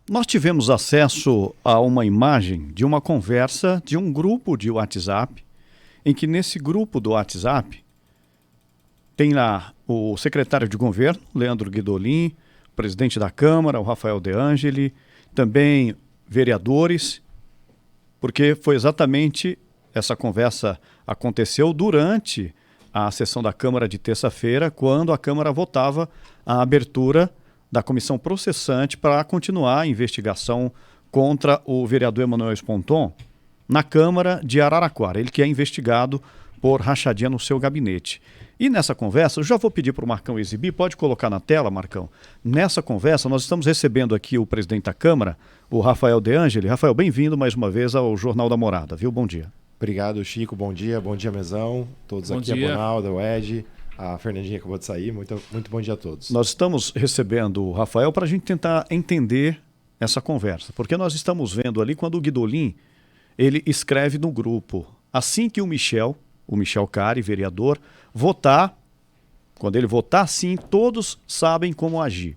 Nós tivemos acesso a uma imagem de uma conversa de um grupo de WhatsApp, em que nesse grupo do WhatsApp tem lá o secretário de governo, Leandro Guidolin, o presidente da Câmara, o Rafael De Angeli, também vereadores, porque foi exatamente essa conversa aconteceu durante a sessão da Câmara de terça-feira, quando a Câmara votava a abertura da comissão processante para continuar a investigação contra o vereador Emanuel Sponton na Câmara de Araraquara, ele que é investigado por rachadinha no seu gabinete. E nessa conversa, eu já vou pedir para o Marcão exibir, pode colocar na tela, Marcão. Nessa conversa, nós estamos recebendo aqui o presidente da Câmara, o Rafael De Angeli. Rafael, bem-vindo mais uma vez ao Jornal da Morada, viu? Bom dia. Obrigado, Chico. Bom dia, Mesão. Todos bom aqui, dia. A Bonalda, o Ed, a Fernandinha acabou de sair. Muito bom dia a todos. Nós estamos recebendo o Rafael para a gente tentar entender essa conversa, porque nós estamos vendo ali quando o Guidolin, ele escreve no grupo, assim que o Michel Cari, vereador, votar, quando ele votar sim, todos sabem como agir.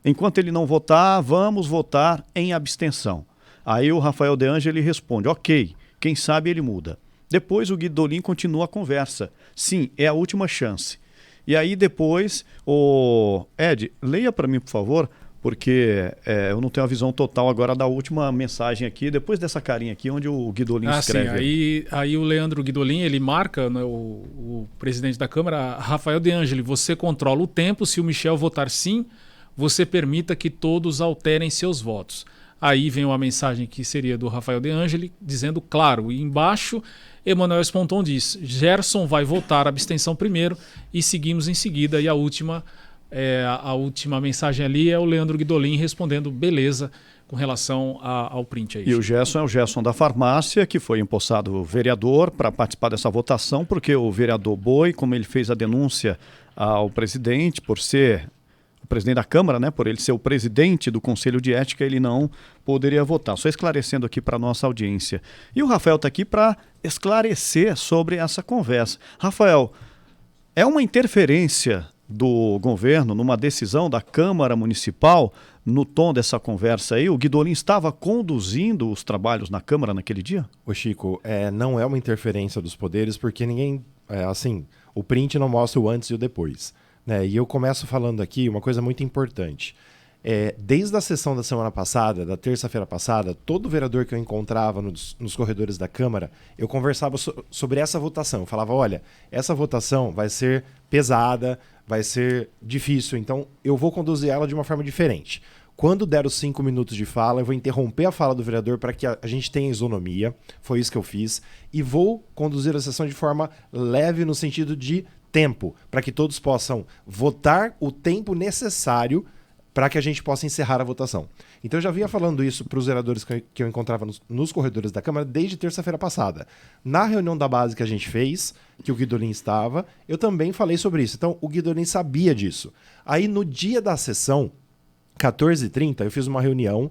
Enquanto ele não votar, vamos votar em abstenção. Aí o Rafael De Angeli responde, ok, quem sabe ele muda. Depois o Guidolin continua a conversa. Sim, é a última chance. E aí depois, o Ed, leia para mim, por favor, porque eu não tenho a visão total agora da última mensagem aqui, depois dessa carinha aqui, onde o Guidolin escreve. Sim, aí o Leandro Guidolin, ele marca, né, o presidente da Câmara, Rafael De Angeli, você controla o tempo, se o Michel votar sim, você permita que todos alterem seus votos. Aí vem uma mensagem que seria do Rafael De Angeli, dizendo claro, e embaixo, Emanuel Sponton diz, Gerson vai votar a abstenção primeiro e seguimos em seguida, e a última mensagem ali é o Leandro Guidolin respondendo beleza com relação ao print aí. E o Gerson é o Gerson da farmácia, que foi empossado vereador para participar dessa votação, porque o vereador Boi, como ele fez a denúncia ao presidente, por ser o presidente da Câmara, né, por ele ser o presidente do Conselho de Ética, ele não poderia votar. Só esclarecendo aqui para a nossa audiência. E o Rafael está aqui para esclarecer sobre essa conversa. Rafael, é uma interferência do governo numa decisão da Câmara Municipal no tom dessa conversa aí? O Guidolin estava conduzindo os trabalhos na Câmara naquele dia? Ô Chico, não é uma interferência dos poderes, porque ninguém, o print não mostra o antes e o depois, né? E eu começo falando aqui uma coisa muito importante. Desde a sessão da semana passada, da terça-feira passada, todo vereador que eu encontrava nos corredores da Câmara, eu conversava sobre essa votação. Eu falava, olha, essa votação vai ser pesada, vai ser difícil, então eu vou conduzir ela de uma forma diferente. Quando der os 5 minutos de fala, eu vou interromper a fala do vereador para que a gente tenha isonomia, foi isso que eu fiz, e vou conduzir a sessão de forma leve no sentido de tempo, para que todos possam votar o tempo necessário para que a gente possa encerrar a votação. Então eu já vinha falando isso para os vereadores que eu encontrava nos corredores da Câmara desde terça-feira passada. Na reunião da base que a gente fez, que o Guidolin estava, eu também falei sobre isso. Então o Guidolin sabia disso. Aí no dia da sessão, 14h30, eu fiz uma reunião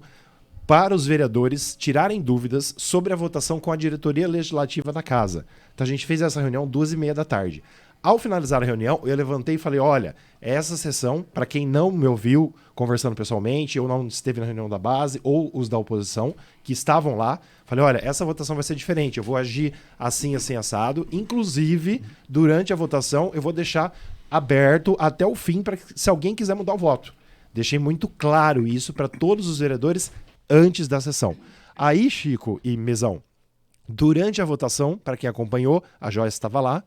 para os vereadores tirarem dúvidas sobre a votação com a diretoria legislativa da casa. Então a gente fez essa reunião 2h30 da tarde. Ao finalizar a reunião, eu levantei e falei, olha, essa sessão, para quem não me ouviu conversando pessoalmente, ou não esteve na reunião da base, ou os da oposição, que estavam lá, falei, olha, essa votação vai ser diferente, eu vou agir assim, assim, assado, inclusive, durante a votação, eu vou deixar aberto até o fim, para se alguém quiser mudar o voto. Deixei muito claro isso para todos os vereadores antes da sessão. Aí, Chico e Mesão, durante a votação, para quem acompanhou, a Joyce estava lá,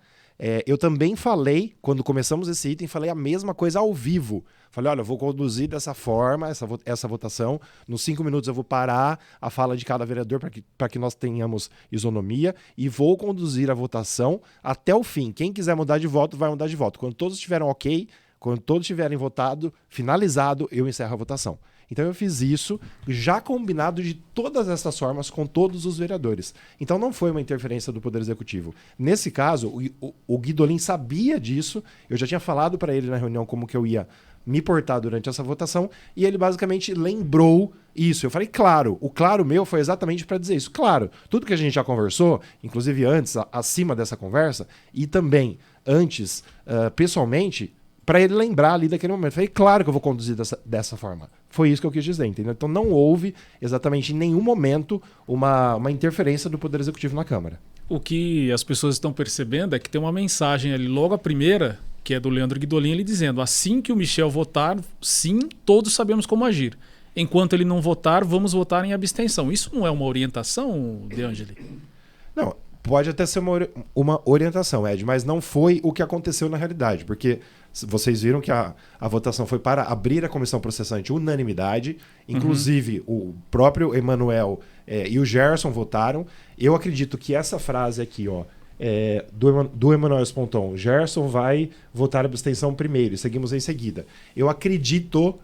eu também falei, quando começamos esse item, falei a mesma coisa ao vivo. Falei, olha, eu vou conduzir dessa forma essa votação. Nos 5 minutos eu vou parar a fala de cada vereador para que nós tenhamos isonomia e vou conduzir a votação até o fim. Quem quiser mudar de voto, vai mudar de voto. Quando todos estiverem ok, quando todos tiverem votado, finalizado, eu encerro a votação. Então eu fiz isso já combinado de todas essas formas com todos os vereadores. Então não foi uma interferência do Poder Executivo. Nesse caso, o Guidolin sabia disso, eu já tinha falado para ele na reunião como que eu ia me portar durante essa votação, e ele basicamente lembrou isso. Eu falei, claro, o claro meu foi exatamente para dizer isso. Claro, tudo que a gente já conversou, inclusive antes, acima dessa conversa, e também antes, pessoalmente, para ele lembrar ali daquele momento. Falei, claro que eu vou conduzir dessa forma. Foi isso que eu quis dizer, entendeu? Então não houve exatamente em nenhum momento uma interferência do Poder Executivo na Câmara. O que as pessoas estão percebendo é que tem uma mensagem ali, logo a primeira, que é do Leandro Guidolin, ele dizendo: assim que o Michel votar, sim, todos sabemos como agir. Enquanto ele não votar, vamos votar em abstenção. Isso não é uma orientação, De Angeli? Não, pode até ser uma orientação, Ed, mas não foi o que aconteceu na realidade, porque vocês viram que a votação foi para abrir a comissão processante unanimidade, inclusive o próprio Emanuel e o Gerson votaram. Eu acredito que essa frase aqui, ó, do Emanuel Esponton, Gerson vai votar abstenção primeiro e seguimos em seguida. Eu acredito,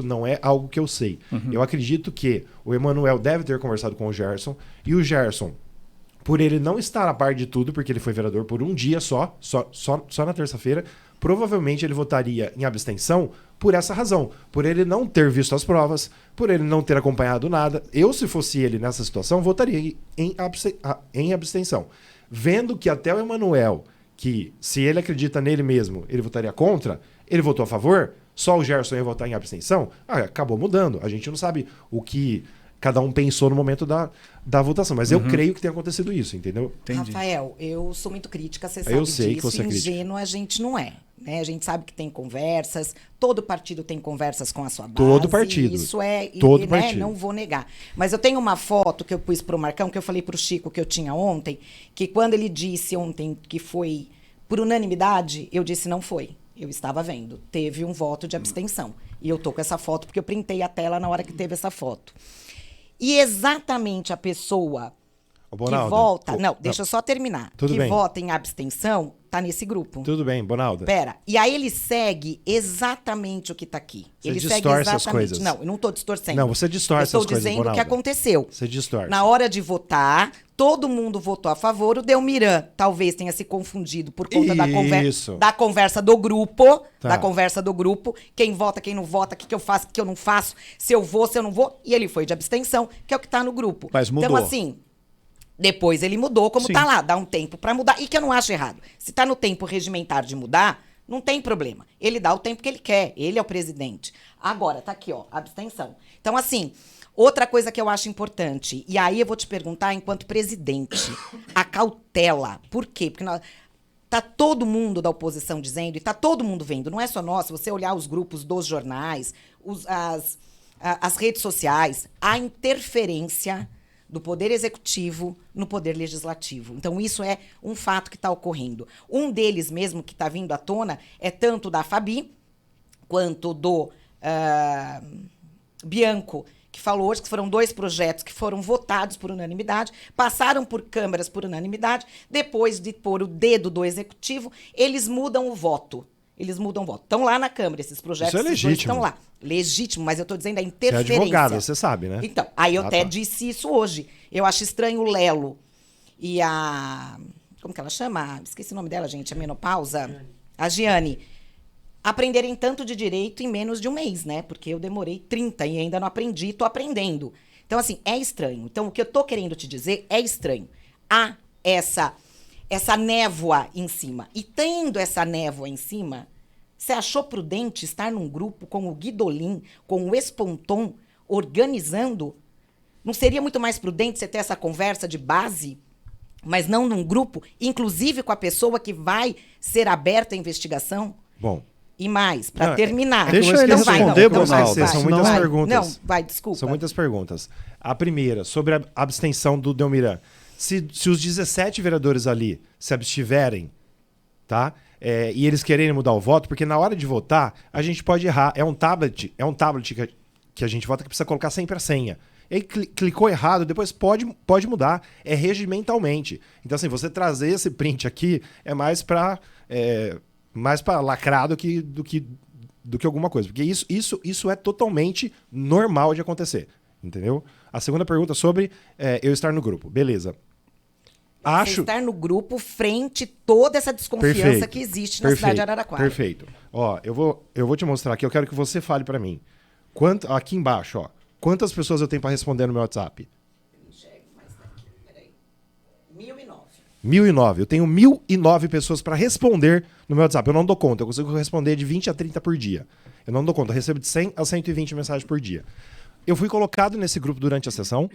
não é algo que eu sei, eu acredito que o Emanuel deve ter conversado com o Gerson, e o Gerson, por ele não estar a par de tudo, porque ele foi vereador por um dia só na terça-feira, provavelmente ele votaria em abstenção por essa razão, por ele não ter visto as provas, por ele não ter acompanhado nada. Eu, se fosse ele nessa situação, votaria em abstenção. Vendo que até o Emanuel, que se ele acredita nele mesmo, ele votaria contra, ele votou a favor, só o Gerson ia votar em abstenção, acabou mudando. A gente não sabe o que cada um pensou no momento da votação. Mas eu creio que tenha acontecido isso, entendeu? Entendi. Rafael, eu sou muito crítica, você sabe Eu sei que disso. você é crítica. Ingênuo a gente não é. Né? A gente sabe que tem conversas, todo partido tem conversas com a sua base. Todo partido. Isso é, todo né? partido. Não vou negar. Mas eu tenho uma foto que eu pus pro Marcão, que eu falei pro Chico que eu tinha ontem, que quando ele disse ontem que foi por unanimidade, eu disse não foi. Eu estava vendo. Teve um voto de abstenção. E eu tô com essa foto porque eu printei a tela na hora que teve essa foto. E exatamente a pessoa Bonalda, que vota... Não, deixa eu só terminar. Tudo que bem. vota em abstenção, tá nesse grupo. Tudo bem, Bonalda. Pera, e aí ele segue exatamente o que tá aqui. Você Ele segue distorce exatamente. as coisas. Não, eu não tô distorcendo. Não, você distorce as Eu coisas, estou dizendo o Bonalda. que aconteceu. Você distorce. Na hora de votar, todo mundo votou a favor. O Delmiran talvez tenha se confundido por conta Isso. da conversa do grupo. Tá. Da conversa do grupo. Quem vota, quem não vota, o que eu faço, o que eu não faço, se eu vou, se eu não vou. E ele foi de abstenção, que é o que tá no grupo. Mas mudou. Então, assim, depois ele mudou, como Sim. tá lá. Dá um tempo pra mudar. E que eu não acho errado. Se tá no tempo regimentar de mudar, não tem problema. Ele dá o tempo que ele quer. Ele é o presidente. Agora, tá aqui, ó, abstenção. Então, assim, outra coisa que eu acho importante, e aí eu vou te perguntar, enquanto presidente, a cautela. Por quê? Porque tá todo mundo da oposição dizendo, e tá todo mundo vendo, não é só nós, se você olhar os grupos dos jornais, as redes sociais, a interferência do Poder Executivo no Poder Legislativo. Então, isso é um fato que está ocorrendo. Um deles mesmo que está vindo à tona é tanto da Fabi, quanto do Bianco, que falou hoje que foram 2 projetos que foram votados por unanimidade, passaram por câmaras por unanimidade, depois de pôr o dedo do Executivo, eles mudam o voto. Eles mudam o voto. Estão lá na Câmara, esses projetos. Isso é esses dois legítimo. estão lá. Legítimo, mas eu estou dizendo a Você é interferência. advogada, você sabe, né? Então, aí eu até tá. disse isso hoje. Eu acho estranho o Lelo e a... Como que ela chama? Esqueci o nome dela, gente. A menopausa. A Giane. Aprenderem tanto de direito em menos de um mês, né? Porque eu demorei 30 e ainda não aprendi, tô aprendendo. Então, assim, é estranho. Então, o que eu tô querendo te dizer é estranho. Há essa névoa em cima. E tendo essa névoa em cima, você achou prudente estar num grupo com o Guidolin, com o Esponton, organizando? Não seria muito mais prudente você ter essa conversa de base, mas não num grupo, inclusive com a pessoa que vai ser aberta a investigação? Bom, E mais, para Não, terminar. deixa ele Não, responder, vai, não, Bonalda, vai, são vai, muitas vai. perguntas. Não, vai, desculpa. São muitas perguntas. A primeira, sobre a abstenção do Delmiran. Se os 17 vereadores ali se abstiverem, tá? E eles quererem mudar o voto, porque na hora de votar, a gente pode errar. É um tablet que a gente vota que precisa colocar sempre a senha. E aí clicou errado, depois pode mudar. É regimentalmente. Então, assim, você trazer esse print aqui é mais para lacrar do que alguma coisa. Porque isso é totalmente normal de acontecer. Entendeu? A segunda pergunta sobre eu estar no grupo. Beleza. Você estar no grupo frente toda essa desconfiança que existe na cidade de Araraquara. Perfeito. Ó, eu vou te mostrar aqui, eu quero que você fale pra mim. Aqui embaixo, ó. Quantas pessoas eu tenho pra responder no meu WhatsApp? Não enxergo mais daqui, peraí. 1009. 1.009. Eu tenho 1.009 pessoas para responder no meu WhatsApp. Eu não dou conta. Eu consigo responder de 20 a 30 por dia. Eu não dou conta. Eu recebo de 100 a 120 mensagens por dia. Eu fui colocado nesse grupo durante a sessão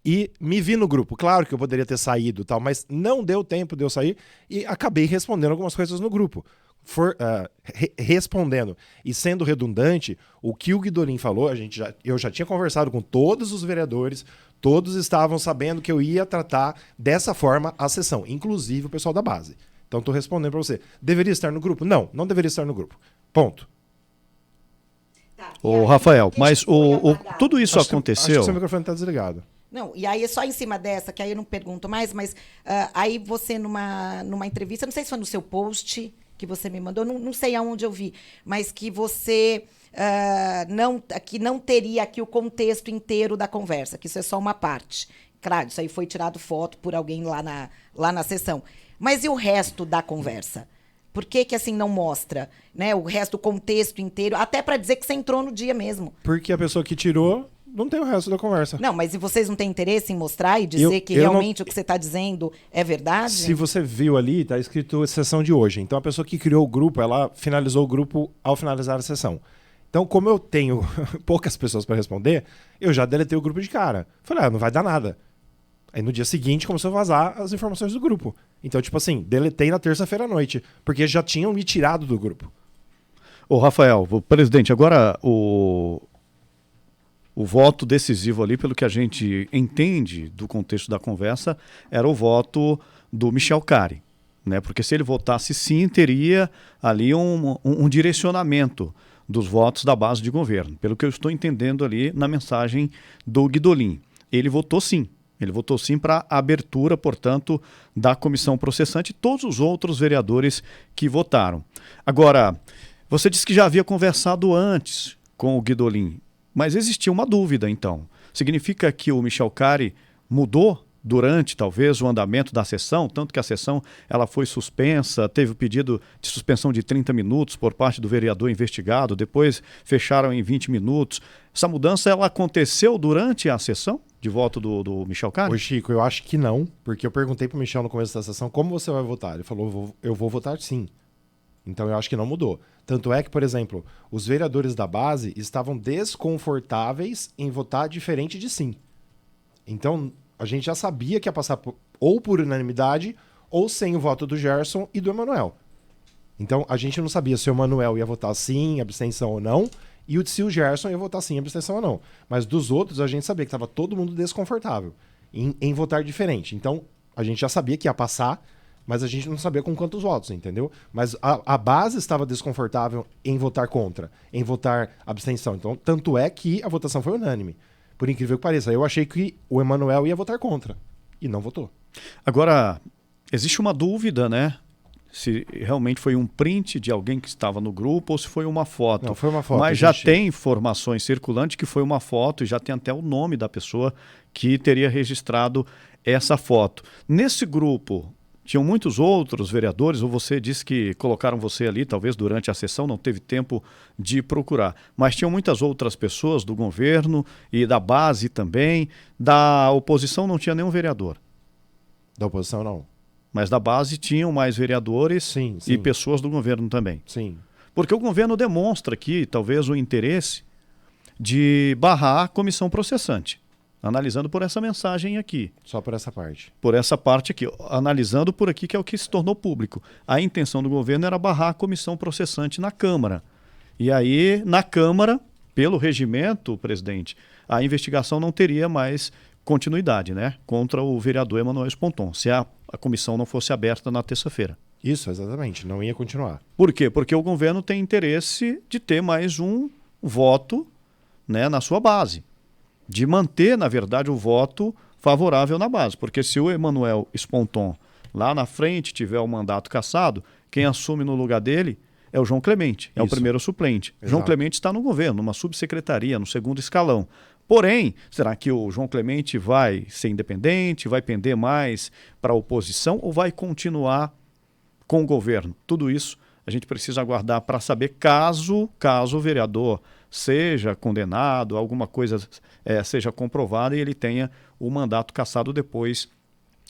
e me vi no grupo. Claro que eu poderia ter saído, tal, mas não deu tempo de eu sair e acabei respondendo algumas coisas no grupo. Respondendo e sendo redundante, o que o Guidolin falou, eu já tinha conversado com todos os vereadores, todos estavam sabendo que eu ia tratar dessa forma a sessão, inclusive o pessoal da base. Então estou respondendo para você. Deveria estar no grupo? Não, não deveria estar no grupo. Ponto. Ô, Rafael, mas tudo isso aconteceu... Acho que seu microfone está desligado. Não, e aí é só em cima dessa, que aí eu não pergunto mais, mas aí você numa entrevista, não sei se foi no seu post que você me mandou, não sei aonde eu vi, mas que você que não teria aqui o contexto inteiro da conversa, que isso é só uma parte. Claro, isso aí foi tirado foto por alguém lá na sessão. Mas e o resto da conversa? Por que assim não mostra, né, o resto do contexto inteiro, até para dizer que você entrou no dia mesmo? Porque a pessoa que tirou não tem o resto da conversa. Não, mas e vocês não têm interesse em mostrar e dizer que realmente o que você está dizendo é verdade? Se você viu ali, está escrito sessão de hoje. Então a pessoa que criou o grupo, ela finalizou o grupo ao finalizar a sessão. Então, como eu tenho poucas pessoas para responder, eu já deletei o grupo de cara. Falei, não vai dar nada. Aí no dia seguinte começou a vazar as informações do grupo. Então, tipo assim, deletei na terça-feira à noite, porque já tinham me tirado do grupo. Ô, Rafael, presidente, agora o voto decisivo ali, pelo que a gente entende do contexto da conversa, era o voto do Michel Cari, né? Porque se ele votasse sim, teria ali um direcionamento dos votos da base de governo, pelo que eu estou entendendo ali na mensagem do Guidolin. Ele votou sim. Ele votou sim para a abertura, portanto, da comissão processante e todos os outros vereadores que votaram. Agora, você disse que já havia conversado antes com o Guidolin, mas existia uma dúvida, então. Significa que o Michel Cari mudou durante, talvez, o andamento da sessão, tanto que a sessão ela foi suspensa, teve o pedido de suspensão de 30 minutos por parte do vereador investigado, depois fecharam em 20 minutos. Essa mudança ela aconteceu durante a sessão de voto do Michel Cari? Ô Chico, eu acho que não, porque eu perguntei pro Michel no começo da sessão como você vai votar. Ele falou, eu vou votar sim. Então eu acho que não mudou. Tanto é que, por exemplo, os vereadores da base estavam desconfortáveis em votar diferente de sim. Então a gente já sabia que ia passar ou por unanimidade ou sem o voto do Gerson e do Emanuel. Então a gente não sabia se o Emanuel ia votar sim, abstenção ou não, e se o Gerson ia votar sim, abstenção ou não. Mas dos outros a gente sabia que estava todo mundo desconfortável em votar diferente. Então a gente já sabia que ia passar, mas a gente não sabia com quantos votos, entendeu? Mas a base estava desconfortável em votar contra, em votar abstenção. Então, tanto é que a votação foi unânime. Por incrível que pareça, eu achei que o Emanuel ia votar contra e não votou. Agora, existe uma dúvida, né? Se realmente foi um print de alguém que estava no grupo ou se foi uma foto. Não, foi uma foto. Mas já tem informações circulantes que foi uma foto e já tem até o nome da pessoa que teria registrado essa foto. Nesse grupo, tinham muitos outros vereadores, ou você disse que colocaram você ali, talvez durante a sessão, não teve tempo de procurar. Mas tinham muitas outras pessoas do governo e da base também. Da oposição não tinha nenhum vereador. Da oposição, não. Mas da base tinham mais vereadores sim. E pessoas do governo também. Sim. Porque o governo demonstra aqui, talvez, o interesse de barrar a comissão processante. Analisando por essa mensagem aqui. Só por essa parte. Por essa parte aqui. Analisando por aqui, que é o que se tornou público. A intenção do governo era barrar a comissão processante na Câmara. E aí, na Câmara, pelo regimento, presidente, a investigação não teria mais continuidade, né? Contra o vereador Emanuel Sponton, se a comissão não fosse aberta na terça-feira. Isso, exatamente. Não ia continuar. Por quê? Porque o governo tem interesse de ter mais um voto, né, na sua base. De manter, na verdade, o voto favorável na base. Porque se o Emanuel Sponton lá na frente tiver o mandato cassado, quem assume no lugar dele é o João Clemente, é o primeiro suplente. Exato. João Clemente está no governo, numa subsecretaria, no segundo escalão. Porém, será que o João Clemente vai ser independente, vai pender mais para a oposição ou vai continuar com o governo? Tudo isso a gente precisa aguardar para saber caso o vereador seja condenado, alguma coisa seja comprovada e ele tenha o mandato cassado depois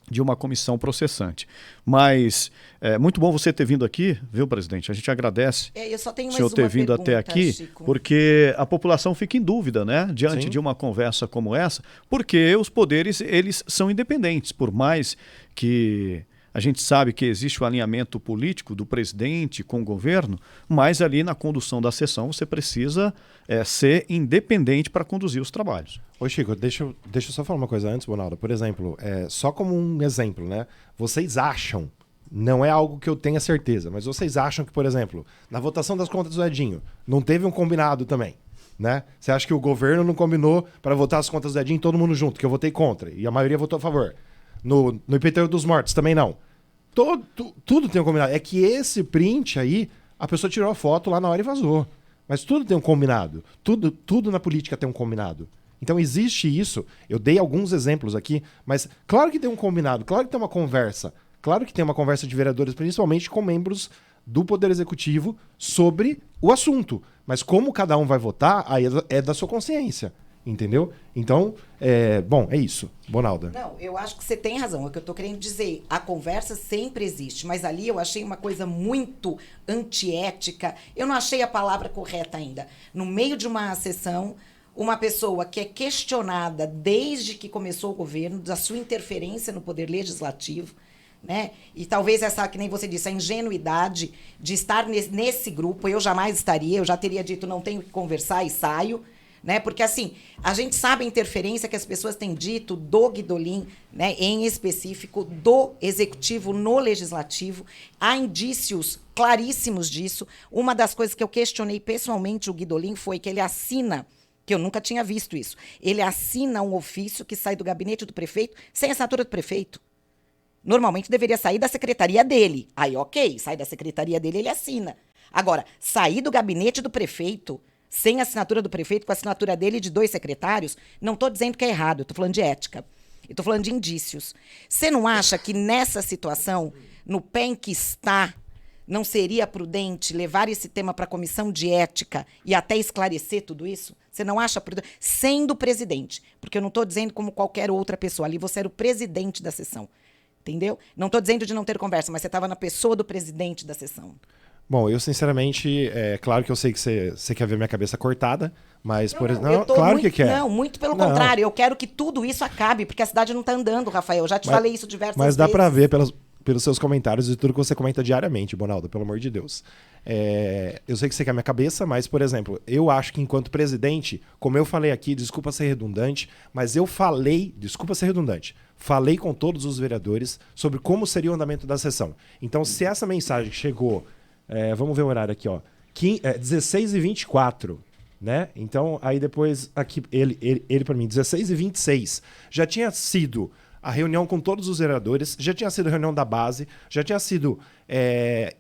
de uma comissão processante. Mas é muito bom você ter vindo aqui, viu, presidente? A gente agradece Eu só tenho o mais senhor ter uma vindo até pergunta, aqui, Chico. porque a população fica em dúvida, né? Diante Sim. de uma conversa como essa, porque os poderes, eles são independentes, por mais que a gente sabe que existe o alinhamento político do presidente com o governo, mas ali na condução da sessão você precisa ser independente para conduzir os trabalhos. Ô Chico, deixa eu só falar uma coisa antes, Bonaldo. Por exemplo, só como um exemplo, né? Vocês acham, não é algo que eu tenha certeza, mas vocês acham que, por exemplo, na votação das contas do Edinho, não teve um combinado também, né? Você acha que o governo não combinou para votar as contas do Edinho todo mundo junto, que eu votei contra, e a maioria votou a favor? No IPTU dos mortos também não. Tudo tem um combinado. É que esse print aí, a pessoa tirou a foto lá na hora e vazou. Mas tudo tem um combinado. Tudo na política tem um combinado. Então existe isso. Eu dei alguns exemplos aqui, mas claro que tem um combinado, claro que tem uma conversa. Claro que tem uma conversa de vereadores, principalmente com membros do Poder Executivo, sobre o assunto. Mas como cada um vai votar, aí é da sua consciência. Entendeu? Então, bom, é isso. Bonalda. Não, eu acho que você tem razão. É o que eu estou querendo dizer. A conversa sempre existe, mas ali eu achei uma coisa muito antiética. Eu não achei a palavra correta ainda. No meio de uma sessão, uma pessoa que é questionada desde que começou o governo, da sua interferência no poder legislativo, né? E talvez essa, que nem você disse, a ingenuidade de estar nesse grupo, eu jamais estaria, eu já teria dito, não tenho que conversar e saio. Né? Porque, assim, a gente sabe a interferência que as pessoas têm dito do Guidolin, né, em específico, do Executivo no Legislativo. Há indícios claríssimos disso. Uma das coisas que eu questionei pessoalmente o Guidolin foi que ele assina, que eu nunca tinha visto isso, ele assina um ofício que sai do gabinete do prefeito sem assinatura do prefeito. Normalmente deveria sair da secretaria dele. Aí, ok, sai da secretaria dele, ele assina. Agora, sair do gabinete do prefeito sem a assinatura do prefeito, com a assinatura dele e de 2 secretários, não estou dizendo que é errado, eu estou falando de ética. Eu estou falando de indícios. Você não acha que nessa situação, no pé em que está, não seria prudente levar esse tema para a comissão de ética e até esclarecer tudo isso? Você não acha prudente? Sendo presidente, porque eu não estou dizendo como qualquer outra pessoa, ali você era o presidente da sessão, entendeu? Não estou dizendo de não ter conversa, mas você estava na pessoa do presidente da sessão. Bom, eu sinceramente, claro que eu sei que você quer ver minha cabeça cortada, mas Não, por não, exemplo, eu tô claro muito, que quer. Não, muito pelo Não. contrário. Eu quero que tudo isso acabe, porque a cidade não está andando, Rafael. Eu já te falei isso diversas vezes. Mas dá pra ver pelos seus comentários e tudo que você comenta diariamente, Bonaldo, pelo amor de Deus. Eu sei que você quer minha cabeça, mas, por exemplo, eu acho que enquanto presidente, como eu falei aqui, desculpa ser redundante, mas eu falei, desculpa ser redundante, falei com todos os vereadores sobre como seria o andamento da sessão. Então, se essa mensagem chegou... vamos ver o horário aqui, ó. 16h24, né? Então, aí depois, aqui, ele para mim, 16h26. Já tinha sido a reunião com todos os vereadores, já tinha sido a reunião da base, já tinha sido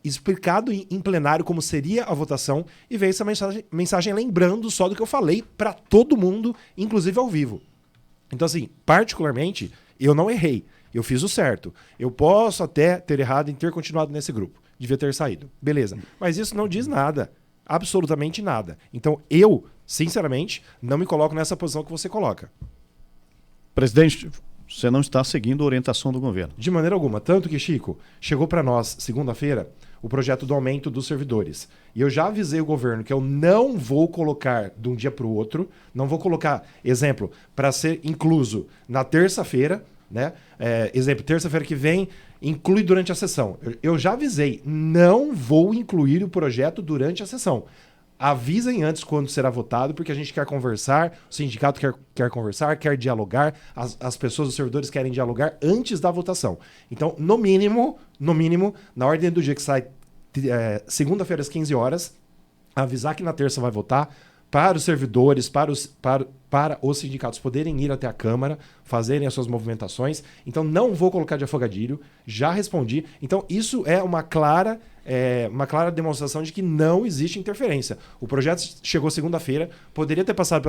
explicado em plenário como seria a votação, e veio essa mensagem lembrando só do que eu falei para todo mundo, inclusive ao vivo. Então, assim, particularmente, eu não errei. Eu fiz o certo. Eu posso até ter errado em ter continuado nesse grupo. Devia ter saído. Beleza. Mas isso não diz nada. Absolutamente nada. Então, eu, sinceramente, não me coloco nessa posição que você coloca. Presidente, você não está seguindo a orientação do governo. De maneira alguma. Tanto que, Chico, chegou para nós, segunda-feira, o projeto do aumento dos servidores. E eu já avisei o governo que eu não vou colocar de um dia para o outro, não vou colocar, exemplo, para ser incluso na terça-feira, né? Exemplo, terça-feira que vem, inclui durante a sessão. Eu já avisei, não vou incluir o projeto durante a sessão. Avisem antes quando será votado, porque a gente quer conversar, o sindicato quer conversar, quer dialogar, as pessoas, os servidores querem dialogar antes da votação. Então, no mínimo, na ordem do dia que sai segunda-feira às 15 horas, avisar que na terça vai votar, para os servidores, para os sindicatos poderem ir até a Câmara, fazerem as suas movimentações. Então, não vou colocar de afogadilho, já respondi. Então, isso é uma clara demonstração de que não existe interferência. O projeto chegou segunda-feira, poderia ter passado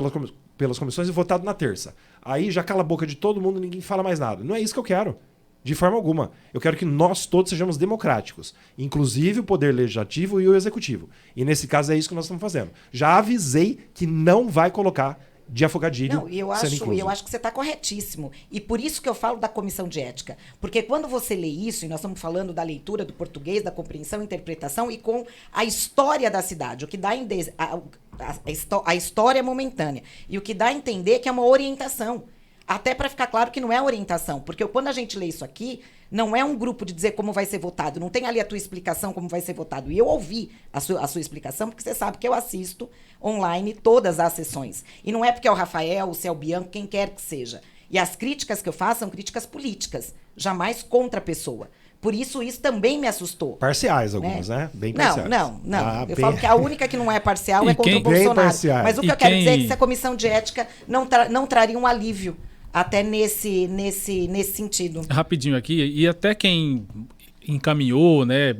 pelas comissões e votado na terça. Aí já cala a boca de todo mundo, ninguém fala mais nada. Não é isso que eu quero. De forma alguma. Eu quero que nós todos sejamos democráticos, inclusive o Poder Legislativo e o Executivo. E nesse caso é isso que nós estamos fazendo. Já avisei que não vai colocar de afogadilho Não, e eu sendo incluso. acho que você está corretíssimo. E por isso que eu falo da comissão de ética. Porque quando você lê isso, e nós estamos falando da leitura do português, da compreensão, interpretação e com a história da cidade, o que dá a história momentânea. E o que dá a entender que é uma orientação. Até para ficar claro que não é orientação. Porque quando a gente lê isso aqui, não é um grupo de dizer como vai ser votado. Não tem ali a tua explicação como vai ser votado. E eu ouvi a sua explicação, porque você sabe que eu assisto online todas as sessões. E não é porque é o Rafael, se é o Bianco, quem quer que seja. E as críticas que eu faço são críticas políticas, jamais contra a pessoa. Por isso também me assustou. Parciais algumas, né? Bem parciais. Não. Eu bem... falo que a única que não é parcial é contra o Bolsonaro. Mas o que eu quero dizer é que essa comissão de ética não traria um alívio até nesse sentido. Rapidinho aqui, e até quem encaminhou, né,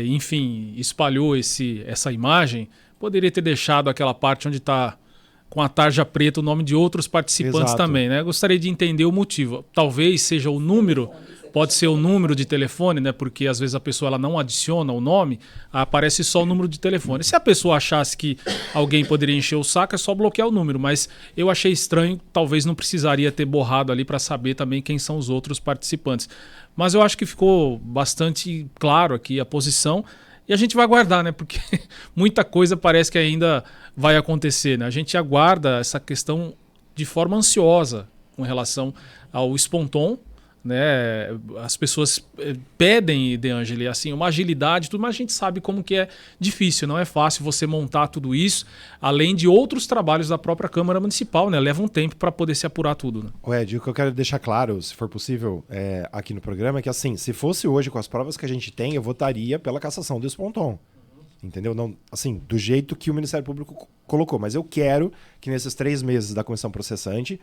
enfim, espalhou essa imagem, poderia ter deixado aquela parte onde está com a tarja preta o nome de outros participantes. Exato. Também, né? Gostaria de entender o motivo. Talvez seja o número, pode ser o número de telefone, né? Porque às vezes a pessoa ela não adiciona o nome, aparece só o número de telefone. Se a pessoa achasse que alguém poderia encher o saco, é só bloquear o número. Mas eu achei estranho, talvez não precisaria ter borrado ali para saber também quem são os outros participantes. Mas eu acho que ficou bastante claro aqui a posição. E a gente vai aguardar, né? Porque muita coisa parece que ainda vai acontecer, né? A gente aguarda essa questão de forma ansiosa com relação ao Sponton, né? As pessoas pedem, De Angeli, assim, uma agilidade, tudo, mas a gente sabe como que é difícil, não é fácil você montar tudo isso, além de outros trabalhos da própria Câmara Municipal, né? Leva um tempo para poder se apurar tudo. Né? O Ed, o que eu quero deixar claro, se for possível, aqui no programa, é que assim, se fosse hoje com as provas que a gente tem, eu votaria pela cassação do Sponton. Entendeu? Não, assim, do jeito que o Ministério Público colocou. Mas eu quero que nesses 3 meses da comissão processante,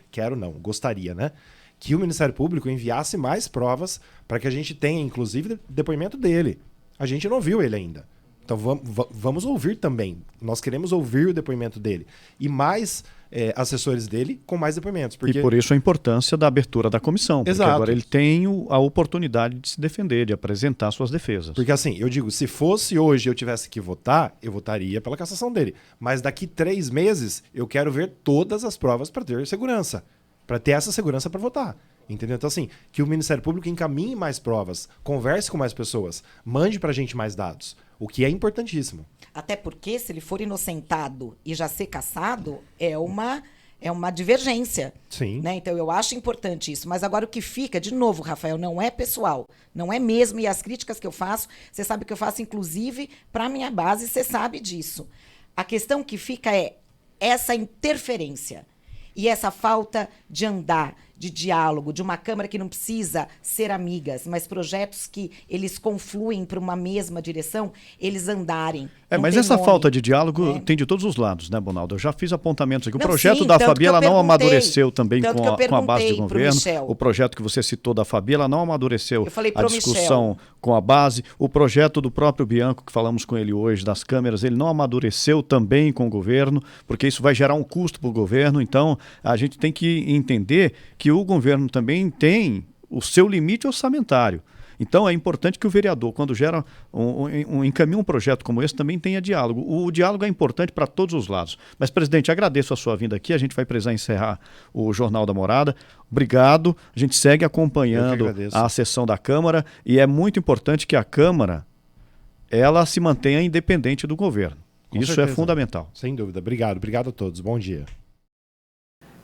gostaria, né? Que o Ministério Público enviasse mais provas para que a gente tenha, inclusive, depoimento dele. A gente não viu ele ainda. Então vamos ouvir também. Nós queremos ouvir o depoimento dele. E mais assessores dele com mais depoimentos. Porque... E por isso a importância da abertura da comissão. Porque Exato. Agora ele tem a oportunidade de se defender, de apresentar suas defesas. Porque assim, eu digo, se fosse hoje eu tivesse que votar, eu votaria pela cassação dele. Mas daqui 3 meses eu quero ver todas as provas para ter segurança. Para ter essa segurança para votar. Entendeu? Então, assim, que o Ministério Público encaminhe mais provas, converse com mais pessoas, mande para a gente mais dados, o que é importantíssimo. Até porque, se ele for inocentado e já ser cassado, é uma divergência. Sim. Né? Então, eu acho importante isso. Mas agora o que fica, de novo, Rafael, não é pessoal. Não é mesmo. E as críticas que eu faço, você sabe que eu faço, inclusive, para a minha base, você sabe disso. A questão que fica é essa interferência. E essa falta de andar, de diálogo, de uma Câmara que não precisa ser amigas, mas projetos que eles confluem para uma mesma direção, eles andarem. Mas essa falta de diálogo tem de todos os lados, né, Bonaldo? Eu já fiz apontamentos aqui. O projeto da Fabi, ela não amadureceu também com a base de governo. O projeto que você citou da Fabi, ela não amadureceu a discussão com a base. O projeto do próprio Bianco, que falamos com ele hoje, das câmeras, ele não amadureceu também com o governo, porque isso vai gerar um custo para o governo. Então, a gente tem que entender que o governo também tem o seu limite orçamentário. Então é importante que o vereador, quando encaminha um projeto como esse, também tenha diálogo. O diálogo é importante para todos os lados. Mas, presidente, agradeço a sua vinda aqui. A gente vai precisar encerrar o Jornal da Morada. Obrigado. A gente segue acompanhando a sessão da Câmara e é muito importante que a Câmara ela se mantenha independente do governo. Isso é fundamental. Sem dúvida. Obrigado a todos. Bom dia.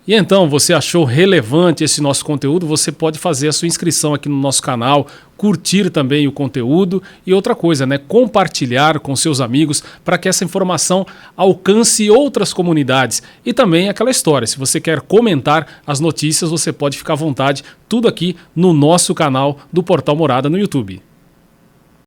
E então, você achou relevante esse nosso conteúdo? Você pode fazer a sua inscrição aqui no nosso canal, curtir também o conteúdo e outra coisa, né? Compartilhar com seus amigos para que essa informação alcance outras comunidades. E também aquela história, se você quer comentar as notícias, você pode ficar à vontade, tudo aqui no nosso canal do Portal Morada no YouTube.